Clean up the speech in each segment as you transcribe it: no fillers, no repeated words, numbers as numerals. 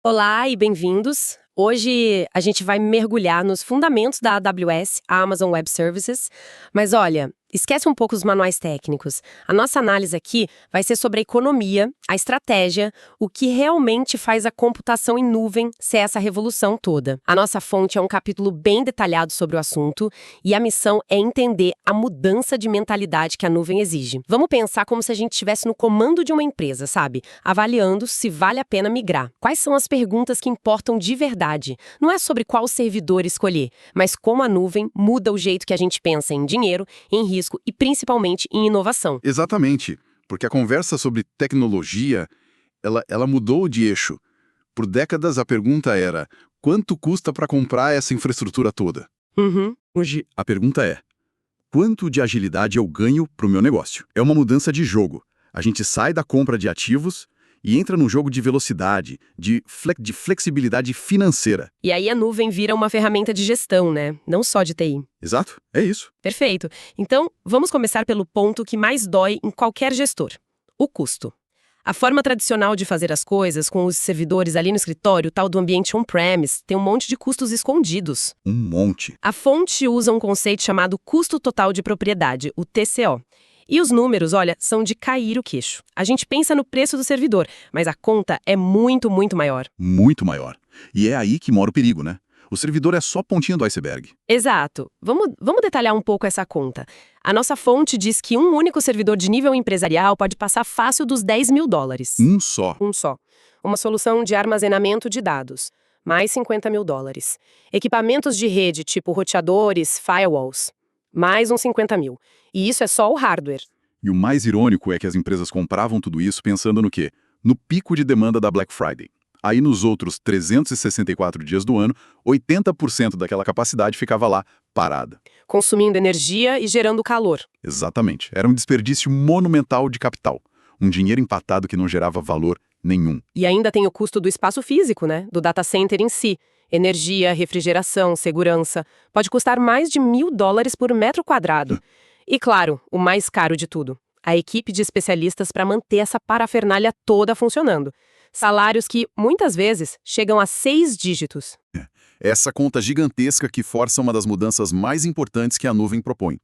Olá e bem-vindos. Hoje a gente vai mergulhar nos fundamentos da AWS, a Amazon Web Services. Mas olha, esquece um pouco os manuais técnicos. A nossa análise aqui vai ser sobre a economia, a estratégia, o que realmente faz a computação em nuvem ser essa revolução toda. A nossa fonte é um capítulo bem detalhado sobre o assunto e a missão é entender a mudança de mentalidade que a nuvem exige. Vamos pensar como se a gente estivesse no comando de uma empresa, sabe? Avaliando se vale a pena migrar. Quais são as perguntas que importam de verdade? Não é sobre qual servidor escolher, mas como a nuvem muda o jeito que a gente pensa em dinheiro, em risco e principalmente em inovação. Exatamente, porque a conversa sobre tecnologia, ela mudou de eixo. Por décadas a pergunta era, quanto custa para comprar essa infraestrutura toda? Uhum. Hoje a pergunta é, quanto de agilidade eu ganho para o meu negócio? É uma mudança de jogo. A gente sai da compra de ativos e entra num jogo de velocidade, de flexibilidade financeira. E aí a nuvem vira uma ferramenta de gestão, né? Não só de TI. Exato, é isso. Perfeito. Então, vamos começar pelo ponto que mais dói em qualquer gestor: o custo. A forma tradicional de fazer as coisas, com os servidores ali no escritório, o tal do ambiente on-premise, tem um monte de custos escondidos. Um monte. A fonte usa um conceito chamado custo total de propriedade, o TCO. E os números, olha, são de cair o queixo. A gente pensa no preço do servidor, mas a conta é muito, muito maior. Muito maior. E é aí que mora o perigo, né? O servidor é só a pontinha do iceberg. Exato. Vamos detalhar um pouco essa conta. A nossa fonte diz que um único servidor de nível empresarial pode passar fácil dos $10.000. Um só. Um só. Uma solução de armazenamento de dados, mais $50.000. Equipamentos de rede, tipo roteadores, firewalls, mais uns 50 mil. E isso é só o hardware. E o mais irônico é que as empresas compravam tudo isso pensando no quê? No pico de demanda da Black Friday. Aí nos outros 364 dias do ano, 80% daquela capacidade ficava lá, parada. Consumindo energia e gerando calor. Exatamente. Era um desperdício monumental de capital. Um dinheiro empatado que não gerava valor nenhum. E ainda tem o custo do espaço físico, né? Do data center em si. Energia, refrigeração, segurança. Pode custar mais de $1.000 por metro quadrado. E claro, o mais caro de tudo: a equipe de especialistas para manter essa parafernália toda funcionando. Salários que, muitas vezes, chegam a 6 dígitos. Essa conta gigantesca que força uma das mudanças mais importantes que a nuvem propõe,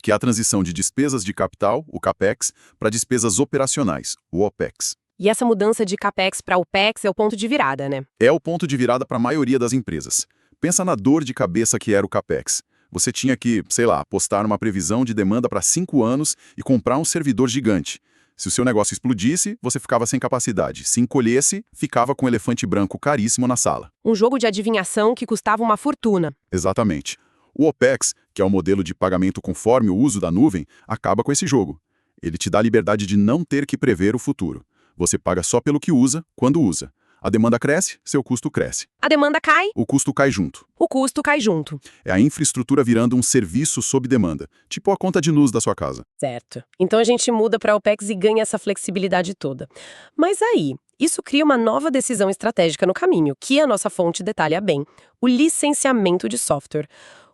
que é a transição de despesas de capital, o CAPEX, para despesas operacionais, o OPEX. E essa mudança de CAPEX para OPEX é o ponto de virada, né? É o ponto de virada para a maioria das empresas. Pensa na dor de cabeça que era o CAPEX. Você tinha que, sei lá, apostar numa previsão de demanda para 5 anos e comprar um servidor gigante. Se o seu negócio explodisse, você ficava sem capacidade. Se encolhesse, ficava com um elefante branco caríssimo na sala. Um jogo de adivinhação que custava uma fortuna. Exatamente. O OPEX, que é o modelo de pagamento conforme o uso da nuvem, acaba com esse jogo. Ele te dá a liberdade de não ter que prever o futuro. Você paga só pelo que usa, quando usa. A demanda cresce, seu custo cresce. A demanda cai, O custo cai junto. o custo cai junto. É a infraestrutura virando um serviço sob demanda, tipo a conta de luz da sua casa. Certo. Então a gente muda para OPEX e ganha essa flexibilidade toda. Mas aí, isso cria uma nova decisão estratégica no caminho, que a nossa fonte detalha bem: o licenciamento de software.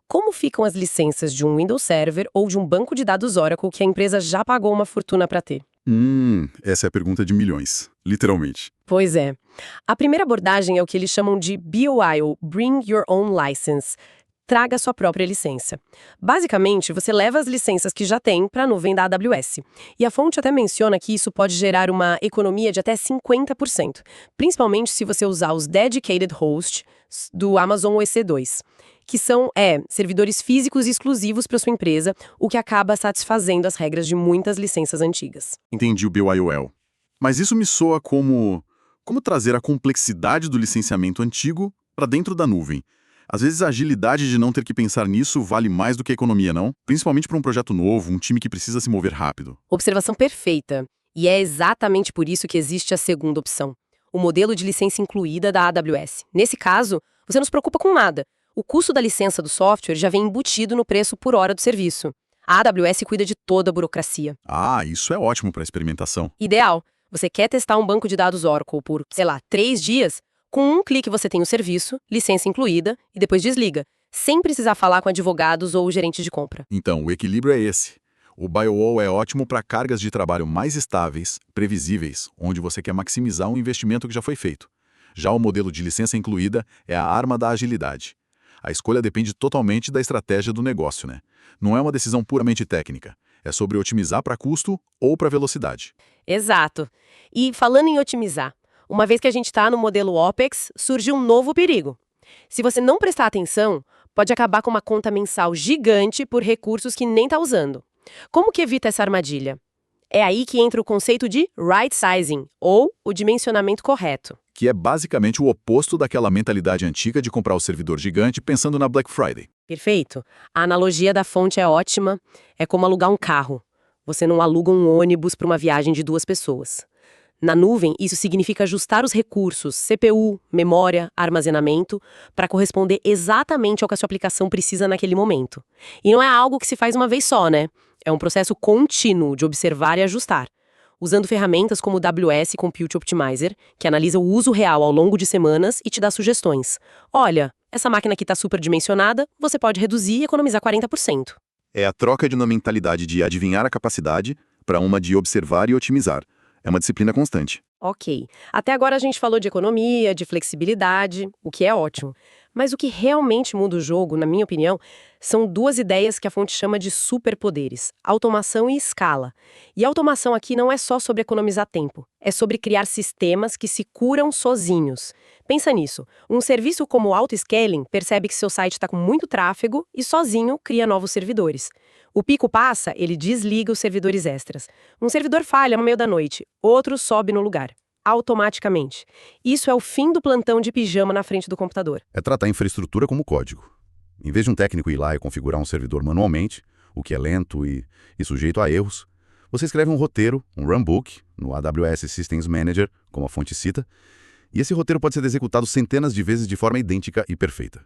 Como ficam as licenças de um Windows Server ou de um banco de dados Oracle que a empresa já pagou uma fortuna para ter? Essa é a pergunta de milhões, literalmente. Pois é. A primeira abordagem é o que eles chamam de BOI, ou Bring Your Own License. Traga sua própria licença. Basicamente, você leva as licenças que já tem para a nuvem da AWS. E a fonte até menciona que isso pode gerar uma economia de até 50%, principalmente se você usar os Dedicated Hosts do Amazon EC2, que são servidores físicos exclusivos para sua empresa, o que acaba satisfazendo as regras de muitas licenças antigas. Entendi o BYOL. Mas isso me soa como trazer a complexidade do licenciamento antigo para dentro da nuvem. Às vezes a agilidade de não ter que pensar nisso vale mais do que a economia, não? Principalmente para um projeto novo, um time que precisa se mover rápido. Observação perfeita. E é exatamente por isso que existe a segunda opção: o modelo de licença incluída da AWS. Nesse caso, você não se preocupa com nada. O custo da licença do software já vem embutido no preço por hora do serviço. A AWS cuida de toda a burocracia. Ah, isso é ótimo para experimentação. Ideal. Você quer testar um banco de dados Oracle por, 3 dias? Com um clique você tem o serviço, licença incluída, e depois desliga, sem precisar falar com advogados ou gerentes de compra. Então, o equilíbrio é esse. O BioWall é ótimo para cargas de trabalho mais estáveis, previsíveis, onde você quer maximizar um investimento que já foi feito. Já o modelo de licença incluída é a arma da agilidade. A escolha depende totalmente da estratégia do negócio, né? Não é uma decisão puramente técnica. É sobre otimizar para custo ou para velocidade. Exato. E falando em otimizar, uma vez que a gente está no modelo OPEX, surge um novo perigo. Se você não prestar atenção, pode acabar com uma conta mensal gigante por recursos que nem está usando. Como que evita essa armadilha? É aí que entra o conceito de right sizing, ou o dimensionamento correto. Que é basicamente o oposto daquela mentalidade antiga de comprar o servidor gigante pensando na Black Friday. Perfeito. A analogia da fonte é ótima. É como alugar um carro. Você não aluga um ônibus para uma viagem de 2 pessoas. Na nuvem, isso significa ajustar os recursos, CPU, memória, armazenamento, para corresponder exatamente ao que a sua aplicação precisa naquele momento. E não é algo que se faz uma vez só, né? É um processo contínuo de observar e ajustar, usando ferramentas como o AWS Compute Optimizer, que analisa o uso real ao longo de semanas e te dá sugestões. Olha, essa máquina aqui está superdimensionada, você pode reduzir e economizar 40%. É a troca de uma mentalidade de adivinhar a capacidade para uma de observar e otimizar. É uma disciplina constante. Ok. Até agora a gente falou de economia, de flexibilidade, o que é ótimo. Mas o que realmente muda o jogo, na minha opinião, são 2 ideias que a fonte chama de superpoderes: automação e escala. E a automação aqui não é só sobre economizar tempo, é sobre criar sistemas que se curam sozinhos. Pensa nisso. Um serviço como o Autoscaling percebe que seu site está com muito tráfego e sozinho cria novos servidores. O pico passa, ele desliga os servidores extras. Um servidor falha no meio da noite, outro sobe no lugar, automaticamente. Isso é o fim do plantão de pijama na frente do computador. É tratar a infraestrutura como código. Em vez de um técnico ir lá e configurar um servidor manualmente, o que é lento e sujeito a erros, você escreve um roteiro, um runbook, no AWS Systems Manager, como a fonte cita, e esse roteiro pode ser executado centenas de vezes de forma idêntica e perfeita.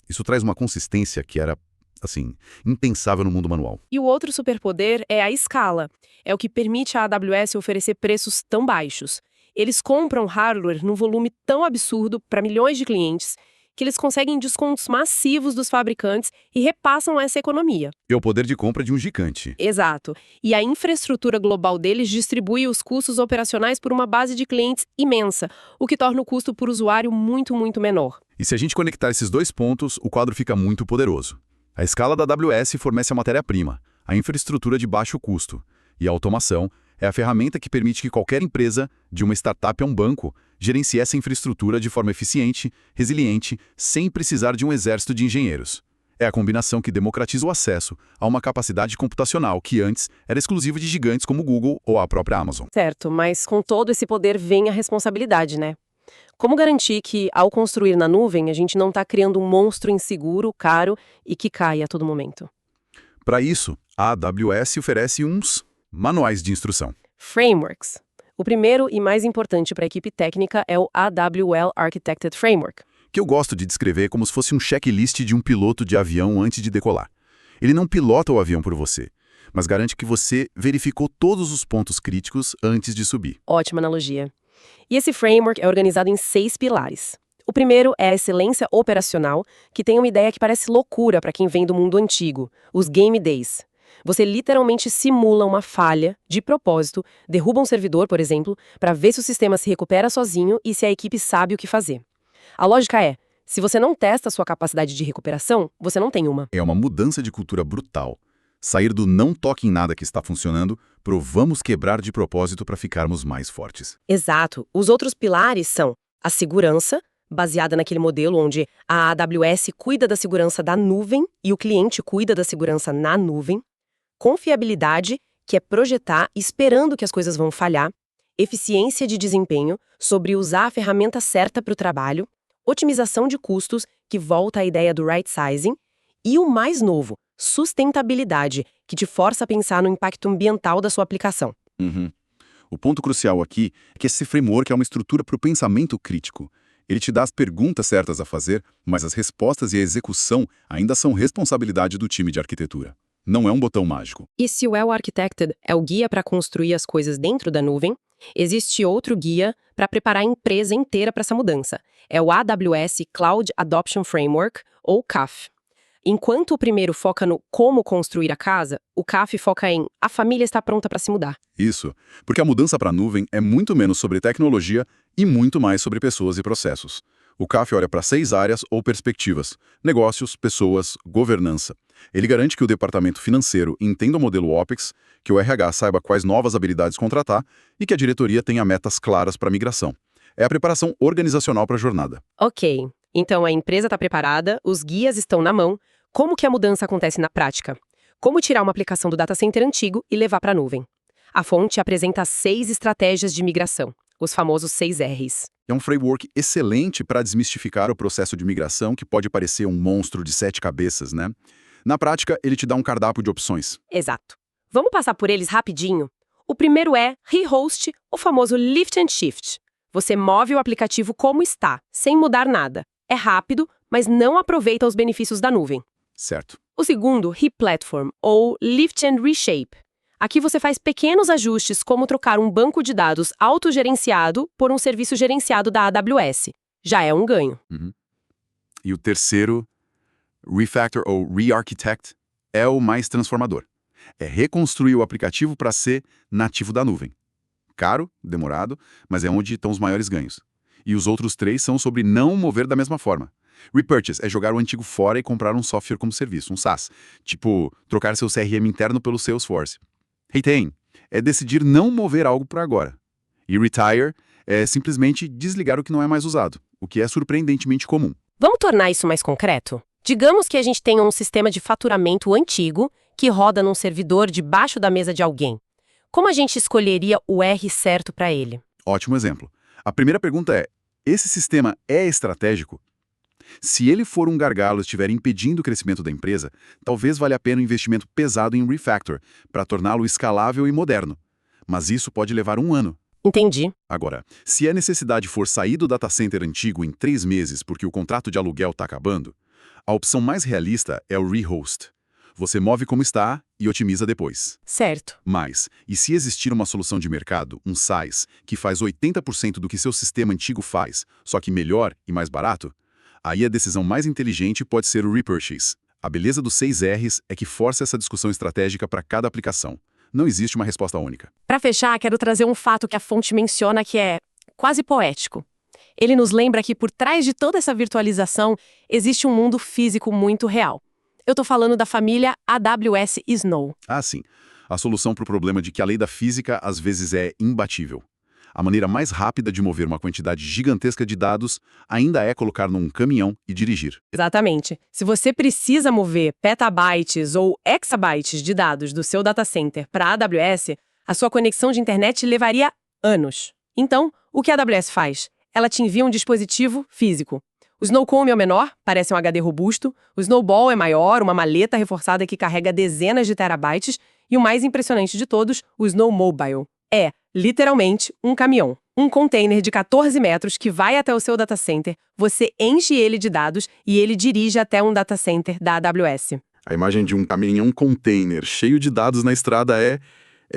Isso traz uma consistência que era, assim, impensável no mundo manual. E o outro superpoder é a escala. É o que permite à AWS oferecer preços tão baixos. Eles compram hardware num volume tão absurdo para milhões de clientes que eles conseguem descontos massivos dos fabricantes e repassam essa economia. É o poder de compra de um gigante. Exato. E a infraestrutura global deles distribui os custos operacionais por uma base de clientes imensa, o que torna o custo por usuário muito, muito menor. E se a gente conectar esses 2 pontos, o quadro fica muito poderoso. A escala da AWS fornece a matéria-prima, a infraestrutura de baixo custo, e a automação é a ferramenta que permite que qualquer empresa, de uma startup a um banco, gerencie essa infraestrutura de forma eficiente, resiliente, sem precisar de um exército de engenheiros. É a combinação que democratiza o acesso a uma capacidade computacional que antes era exclusiva de gigantes como Google ou a própria Amazon. Certo, mas com todo esse poder vem a responsabilidade, né? Como garantir que, ao construir na nuvem, a gente não está criando um monstro inseguro, caro e que cai a todo momento? Para isso, a AWS oferece uns manuais de instrução. Frameworks. O primeiro e mais importante para a equipe técnica é o AWL Architected Framework. Que eu gosto de descrever como se fosse um checklist de um piloto de avião antes de decolar. Ele não pilota o avião por você, mas garante que você verificou todos os pontos críticos antes de subir. Ótima analogia. E esse framework é organizado em 6 pilares. O primeiro é a excelência operacional, que tem uma ideia que parece loucura para quem vem do mundo antigo, os Game Days. Você literalmente simula uma falha, de propósito, derruba um servidor, por exemplo, para ver se o sistema se recupera sozinho e se a equipe sabe o que fazer. A lógica é, se você não testa a sua capacidade de recuperação, você não tem uma. É uma mudança de cultura brutal. Sair do não toque em nada que está funcionando, pro vamos quebrar de propósito para ficarmos mais fortes. Exato. Os outros pilares são a segurança, baseada naquele modelo onde a AWS cuida da segurança da nuvem e o cliente cuida da segurança na nuvem. Confiabilidade, que é projetar esperando que as coisas vão falhar. Eficiência de desempenho, sobre usar a ferramenta certa para o trabalho. Otimização de custos, que volta à ideia do right sizing. E o mais novo, sustentabilidade, que te força a pensar no impacto ambiental da sua aplicação. O ponto crucial aqui é que esse framework é uma estrutura para o pensamento crítico. Ele te dá as perguntas certas a fazer, mas as respostas e a execução ainda são responsabilidade do time de arquitetura. Não é um botão mágico. E se o Well Architected é o guia para construir as coisas dentro da nuvem, existe outro guia para preparar a empresa inteira para essa mudança. É o AWS Cloud Adoption Framework, ou CAF. Enquanto o primeiro foca no como construir a casa, o CAF foca em a família está pronta para se mudar. Isso, porque a mudança para a nuvem é muito menos sobre tecnologia e muito mais sobre pessoas e processos. O CAF olha para 6 áreas ou perspectivas: negócios, pessoas, governança. Ele garante que o departamento financeiro entenda o modelo OPEX, que o RH saiba quais novas habilidades contratar e que a diretoria tenha metas claras para a migração. É a preparação organizacional para a jornada. Ok, então a empresa está preparada, os guias estão na mão. Como que a mudança acontece na prática? Como tirar uma aplicação do data center antigo e levar para a nuvem? A fonte apresenta 6 estratégias de migração, os famosos 6 R's. É um framework excelente para desmistificar o processo de migração que pode parecer um monstro de 7 cabeças, né? Na prática, ele te dá um cardápio de opções. Exato. Vamos passar por eles rapidinho? O primeiro é Rehost, o famoso Lift and Shift. Você move o aplicativo como está, sem mudar nada. É rápido, mas não aproveita os benefícios da nuvem. Certo. O segundo, Replatform, ou Lift and Reshape. Aqui você faz pequenos ajustes, como trocar um banco de dados autogerenciado por um serviço gerenciado da AWS. Já é um ganho. E o terceiro, Refactor ou Re-Architect, é o mais transformador. É reconstruir o aplicativo para ser nativo da nuvem. Caro, demorado, mas é onde estão os maiores ganhos. E os outros 3 são sobre não mover da mesma forma. Repurchase é jogar o antigo fora e comprar um software como serviço, um SaaS. Tipo, trocar seu CRM interno pelo Salesforce. Retain é decidir não mover algo por agora. E retire é simplesmente desligar o que não é mais usado, o que é surpreendentemente comum. Vamos tornar isso mais concreto? Digamos que a gente tenha um sistema de faturamento antigo que roda num servidor debaixo da mesa de alguém. Como a gente escolheria o R certo para ele? Ótimo exemplo. A primeira pergunta é: esse sistema é estratégico? Se ele for um gargalo e estiver impedindo o crescimento da empresa, talvez valha a pena um investimento pesado em refactor para torná-lo escalável e moderno. Mas isso pode levar 1 ano. Entendi. Agora, se a necessidade for sair do data center antigo em 3 meses porque o contrato de aluguel está acabando, a opção mais realista é o rehost. Você move como está e otimiza depois. Certo. Mas, e se existir uma solução de mercado, um SaaS, que faz 80% do que seu sistema antigo faz, só que melhor e mais barato? Aí a decisão mais inteligente pode ser o repurchase. A beleza dos 6 R's é que força essa discussão estratégica para cada aplicação. Não existe uma resposta única. Para fechar, quero trazer um fato que a fonte menciona que é quase poético. Ele nos lembra que por trás de toda essa virtualização existe um mundo físico muito real. Eu estou falando da família AWS Snow. Ah, sim. A solução para o problema de que a lei da física às vezes é imbatível. A maneira mais rápida de mover uma quantidade gigantesca de dados ainda é colocar num caminhão e dirigir. Exatamente. Se você precisa mover petabytes ou exabytes de dados do seu data center para a AWS, a sua conexão de internet levaria anos. Então, o que a AWS faz? Ela te envia um dispositivo físico. O Snowcomb é o menor, parece um HD robusto. O Snowball é maior, uma maleta reforçada que carrega dezenas de terabytes. E o mais impressionante de todos, o Snowmobile. É, literalmente, um caminhão. Um container de 14 metros que vai até o seu data center, você enche ele de dados e ele dirige até um data center da AWS. A imagem de um caminhão container cheio de dados na estrada é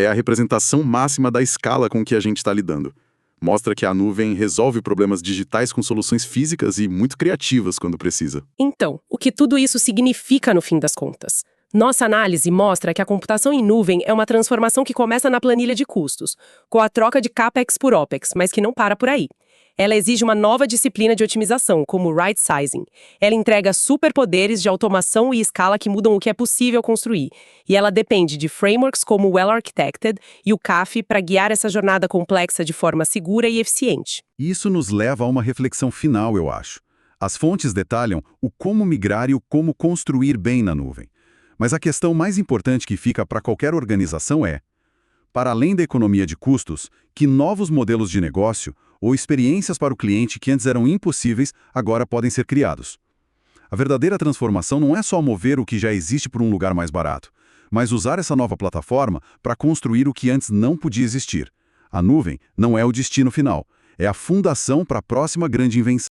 a representação máxima da escala com que a gente está lidando. Mostra que a nuvem resolve problemas digitais com soluções físicas e muito criativas quando precisa. Então, o que tudo isso significa no fim das contas? Nossa análise mostra que a computação em nuvem é uma transformação que começa na planilha de custos, com a troca de CAPEX por OPEX, mas que não para por aí. Ela exige uma nova disciplina de otimização, como o right sizing. Ela entrega superpoderes de automação e escala que mudam o que é possível construir. E ela depende de frameworks como o Well Architected e o CAF para guiar essa jornada complexa de forma segura e eficiente. Isso nos leva a uma reflexão final, eu acho. As fontes detalham o como migrar e o como construir bem na nuvem. Mas a questão mais importante que fica para qualquer organização é: para além da economia de custos, que novos modelos de negócio ou experiências para o cliente que antes eram impossíveis agora podem ser criados? A verdadeira transformação não é só mover o que já existe para um lugar mais barato, mas usar essa nova plataforma para construir o que antes não podia existir. A nuvem não é o destino final, é a fundação para a próxima grande invenção.